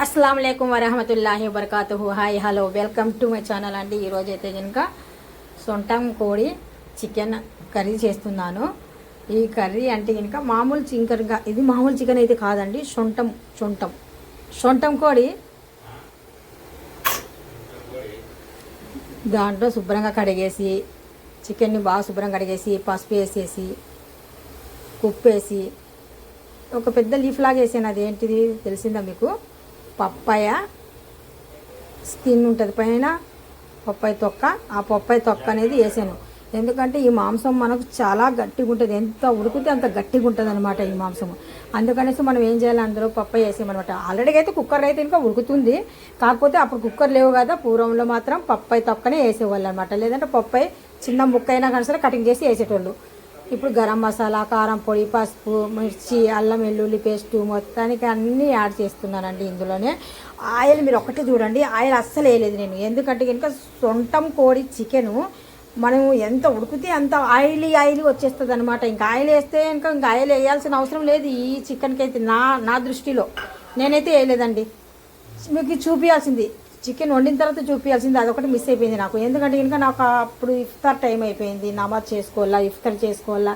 అస్సలం వాలేకుమ్ వరహమతుల్లాహి వబర్కాతుహు. Hi hello welcome to my channel అండి. ఈరోజు అయితే కనుక సొంటం కోడి చికెన్ కర్రీ చేస్తున్నాను. ఈ కర్రీ అంటే కనుక మామూలు చికెన్గా, ఇది మామూలు చికెన్ అయితే కాదండి. సొంటం కోడి దాంట్లో శుభ్రంగా కడిగేసి, చికెన్ని బాగా శుభ్రంగా కడిగేసి, పసుపు వేసేసి, ఉప్పు వేసి, ఒక పెద్ద లీఫ్ లాగా వేసాను. అదేంటిది తెలిసిందా మీకు? పప్పాయ స్కిన్ ఉంటుంది పైన, పప్పాయ తొక్క. ఆ పప్పాయ తొక్క అనేది వేసాను. ఎందుకంటే ఈ మాంసం మనకు చాలా గట్టిగా ఉంటుంది. ఎంత ఉడికితే అంత గట్టిగా ఉంటుంది అనమాట ఈ మాంసం. అందుకనేసి మనం ఏం చేయాలి, అందులో పప్పాయ వేసామన్నమాట. ఆల్రెడీ అయితే కుక్కర్ అయితే ఇంకా ఉడుకుతుంది. కాకపోతే అప్పుడు కుక్కర్ లేవు కదా, పూర్వంలో మాత్రం పప్పాయ తొక్కనే వేసేవాళ్ళు అనమాట. లేదంటే పప్పాయ చిన్న ముక్క అయినా కానీ సరే కటింగ్ చేసి వేసేటోళ్ళు. ఇప్పుడు గరం మసాలా, కారం పొడి, పసుపు, మిర్చి, అల్లం వెల్లుల్లి పేస్టు మొత్తానికి అన్నీ యాడ్ చేస్తున్నానండి ఇందులోనే. ఆయిల్ మీరు ఒక్కటే చూడండి, ఆయిల్ అస్సలు వేయలేదు నేను. ఎందుకంటే కనుక సొంటం కోడి చికెను మనం ఎంత ఉడికితే అంత ఆయిలీ వచ్చేస్తుంది అనమాట. ఇంకా ఆయిల్ వేస్తే ఇంకా ఆయిల్ వేయాల్సిన అవసరం లేదు ఈ చికెన్కి అయితే, నా దృష్టిలో. నేనైతే వేయలేదండి. మీకు చూపించాల్సింది, చికెన్ వండిన తర్వాత చూపించాల్సింది, అదొకటి మిస్ అయిపోయింది నాకు. ఎందుకంటే ఇంకా నాకు అప్పుడు ఇఫ్తార్ టైం అయిపోయింది, నమాజ్ చేసుకోవాలా, ఇఫ్తార్ చేసుకోవాలా,